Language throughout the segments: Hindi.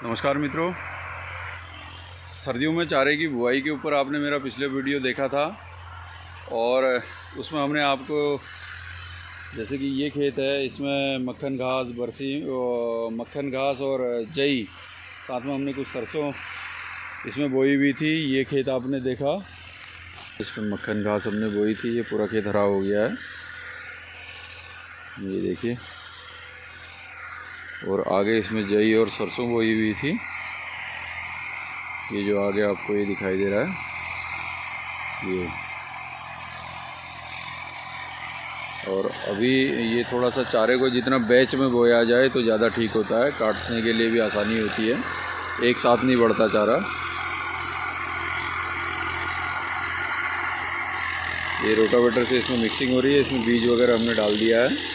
नमस्कार मित्रों। सर्दियों में चारे की बुआई के ऊपर आपने मेरा पिछले वीडियो देखा था और उसमें हमने आपको जैसे कि ये खेत है, इसमें मक्खन घास मक्खन घास और जई, साथ में हमने कुछ सरसों इसमें बोई हुई थी। ये खेत आपने देखा, इसमें मक्खन घास हमने बोई थी। ये पूरा खेत हरा हो गया है, ये देखिए। और आगे इसमें जई और सरसों बोई हुई थी। ये जो आगे आपको ये दिखाई दे रहा है ये। और अभी ये थोड़ा सा चारे को जितना बैच में बोया जाए तो ज़्यादा ठीक होता है, काटने के लिए भी आसानी होती है, एक साथ नहीं बढ़ता चारा। ये रोटावेटर से इसमें मिक्सिंग हो रही है, इसमें बीज वगैरह हमने डाल दिया है।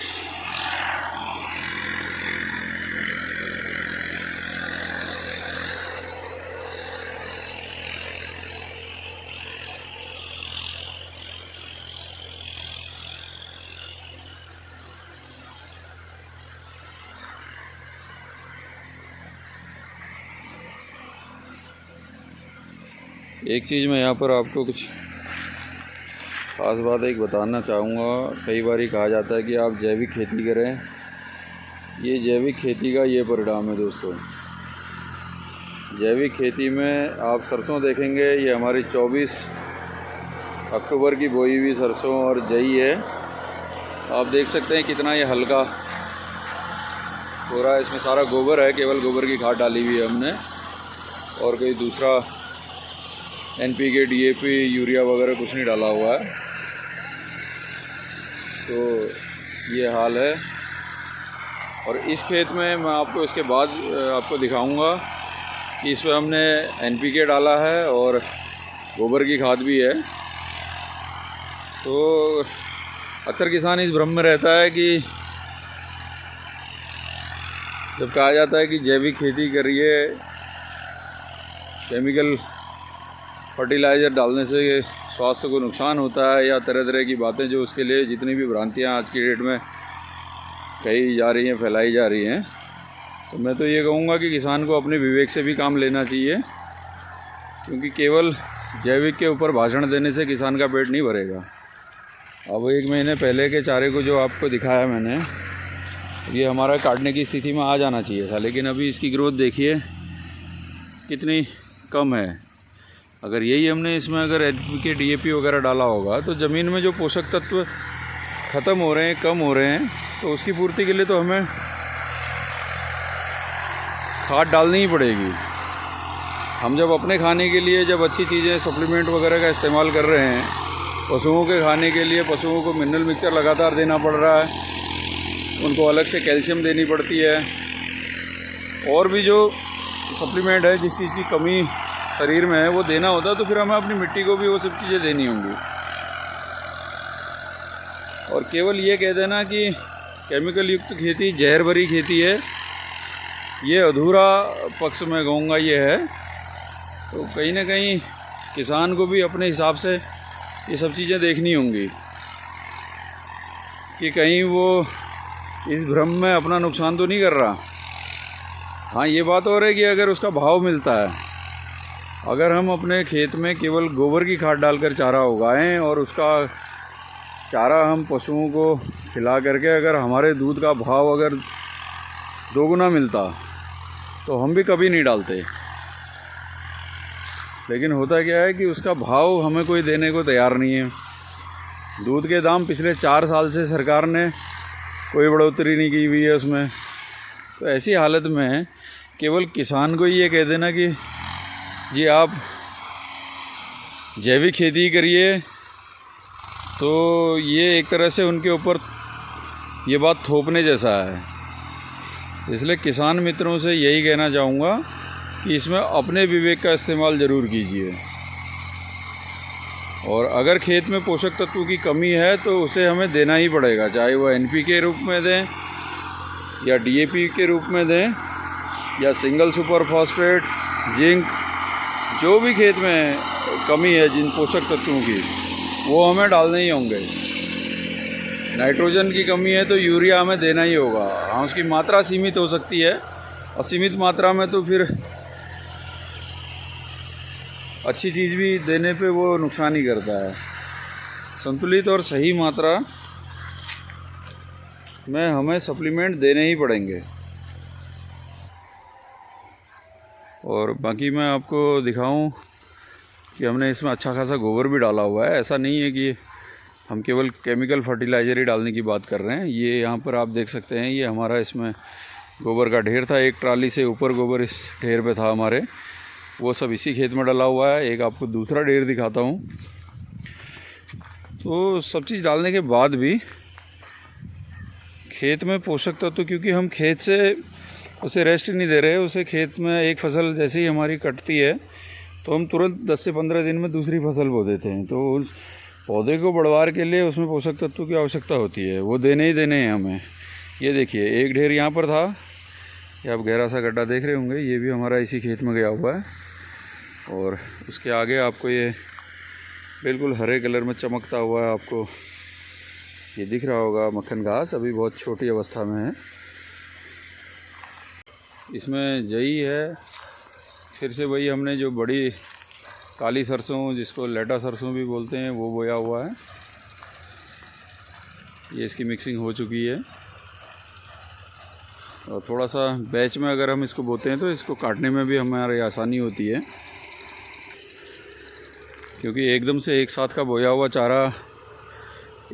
एक चीज़ मैं यहाँ पर आपको कुछ ख़ास बात एक बताना चाहूँगा। कई बार ही कहा जाता है कि आप जैविक खेती करें। ये जैविक खेती का ये परिणाम है दोस्तों। जैविक खेती में आप सरसों देखेंगे, ये हमारी 24 अक्टूबर की बोई हुई सरसों और जई है। आप देख सकते हैं कितना ये हल्का पूरा, इसमें सारा गोबर है, केवल गोबर की खाद डाली हुई है हमने, और कोई दूसरा NPK DAP यूरिया वगैरह कुछ नहीं डाला हुआ है। तो ये हाल है। और इस खेत में मैं आपको इसके बाद आपको दिखाऊंगा कि इसमें हमने NPK डाला है और गोबर की खाद भी है। तो अक्सर किसान इस भ्रम में रहता है कि जब कहा जाता है कि जैविक खेती करिए, केमिकल फर्टिलाइज़र डालने से स्वास्थ्य को नुकसान होता है, या तरह तरह की बातें जो उसके लिए जितनी भी भ्रांतियाँ आज की डेट में कही जा रही हैं, फैलाई जा रही हैं। तो मैं तो ये कहूँगा कि किसान को अपने विवेक से भी काम लेना चाहिए, क्योंकि केवल जैविक के ऊपर भाषण देने से किसान का पेट नहीं भरेगा। अब 1 महीने पहले के चारे को जो आपको दिखाया मैंने, ये हमारा काटने की स्थिति में आ जाना चाहिए था, लेकिन अभी इसकी ग्रोथ देखिए कितनी कम है। अगर यही हमने इसमें अगर NPK DAP वगैरह डाला होगा तो ज़मीन में जो पोषक तत्व ख़त्म हो रहे हैं, कम हो रहे हैं, तो उसकी पूर्ति के लिए तो हमें खाद डालनी ही पड़ेगी। हम जब अपने खाने के लिए जब अच्छी चीज़ें सप्लीमेंट वगैरह का इस्तेमाल कर रहे हैं, पशुओं के खाने के लिए पशुओं को मिनरल मिक्सचर लगातार देना पड़ रहा है, उनको अलग से कैल्शियम देनी पड़ती है, और भी जो सप्लीमेंट है, जिस चीज़ की कमी शरीर में है वो देना होता है, तो फिर हमें अपनी मिट्टी को भी वो सब चीज़ें देनी होंगी। और केवल ये कह देना कि केमिकल युक्त खेती जहर भरी खेती है, ये अधूरा पक्ष में कहूँगा ये है। तो कहीं ना कहीं किसान को भी अपने हिसाब से ये सब चीज़ें देखनी होंगी कि कहीं वो इस भ्रम में अपना नुकसान तो नहीं कर रहा। हाँ, ये बात और है कि अगर उसका भाव मिलता है, अगर हम अपने खेत में केवल गोबर की खाद डालकर चारा उगाएं और उसका चारा हम पशुओं को खिला करके अगर हमारे दूध का भाव अगर 2 गुना मिलता तो हम भी कभी नहीं डालते। लेकिन होता क्या है कि उसका भाव हमें कोई देने को तैयार नहीं है। दूध के दाम पिछले 4 साल से सरकार ने कोई बढ़ोतरी नहीं की हुई है उसमें। तो ऐसी हालत में केवल किसान को ये कह देना कि जी आप जैविक खेती करिए, तो ये एक तरह से उनके ऊपर ये बात थोपने जैसा है। इसलिए किसान मित्रों से यही कहना चाहूँगा कि इसमें अपने विवेक का इस्तेमाल ज़रूर कीजिए। और अगर खेत में पोषक तत्वों की कमी है तो उसे हमें देना ही पड़ेगा, चाहे वह NPK के रूप में दें या DAP के रूप में दें या सिंगल सुपर फॉस्फेट, जिंक, जो भी खेत में कमी है जिन पोषक तत्वों की, वो हमें डालने ही होंगे। नाइट्रोजन की कमी है तो यूरिया हमें देना ही होगा। हाँ, उसकी मात्रा सीमित हो सकती है, असीमित मात्रा में तो फिर अच्छी चीज़ भी देने पे वो नुकसान ही करता है। संतुलित और सही मात्रा में हमें सप्लीमेंट देने ही पड़ेंगे। और बाकी मैं आपको दिखाऊं कि हमने इसमें अच्छा खासा गोबर भी डाला हुआ है। ऐसा नहीं है कि हम केवल केमिकल फर्टिलाइज़र ही डालने की बात कर रहे हैं। ये यहाँ पर आप देख सकते हैं, ये हमारा इसमें गोबर का ढेर था। एक ट्राली से ऊपर गोबर इस ढेर पे था हमारे, वो सब इसी खेत में डाला हुआ है। एक आपको दूसरा ढेर दिखाता हूँ। तो सब चीज़ डालने के बाद भी खेत में पोषक तत्व, क्योंकि हम खेत से उसे रेस्ट नहीं दे रहे, उसे खेत में एक फसल जैसे ही हमारी कटती है तो हम तुरंत 10 से 15 दिन में दूसरी फसल बो देते हैं। तो उस पौधे को बढ़वार के लिए उसमें पोषक तत्व की आवश्यकता होती है, वो देने ही देने हैं हमें। ये देखिए, एक ढेर यहाँ पर था, ये आप गहरा सा गड्ढा देख रहे होंगे, ये भी हमारा इसी खेत में गया हुआ है। और उसके आगे आपको ये बिल्कुल हरे कलर में चमकता हुआ आपको ये दिख रहा होगा मक्खन घास, अभी बहुत छोटी अवस्था में है। इसमें जई है, फिर से वही हमने जो बड़ी काली सरसों, जिसको लेटा सरसों भी बोलते हैं, वो बोया हुआ है। ये इसकी मिक्सिंग हो चुकी है। और थोड़ा सा बैच में अगर हम इसको बोते हैं तो इसको काटने में भी हमारी आसानी होती है, क्योंकि एकदम से एक साथ का बोया हुआ चारा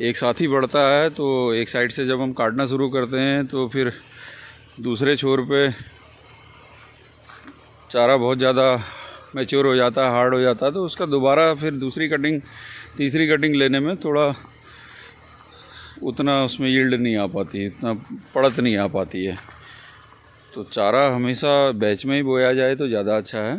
एक साथ ही बढ़ता है। तो एक साइड से जब हम काटना शुरू करते हैं तो फिर दूसरे छोर पे चारा बहुत ज़्यादा मैच्योर हो जाता है, हार्ड हो जाता है, तो उसका दोबारा फिर दूसरी कटिंग, तीसरी कटिंग लेने में थोड़ा उतना उसमें यील्ड नहीं आ पाती, इतना पड़त नहीं आ पाती है। तो चारा हमेशा बैच में ही बोया जाए तो ज़्यादा अच्छा है।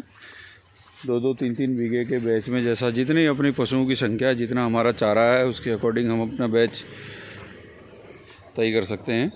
2-2, 3-3 बीघे के बैच में, जैसा जितनी अपनी पशुओं की संख्या, जितना हमारा चारा है, उसके अकॉर्डिंग हम अपना बैच तय कर सकते हैं।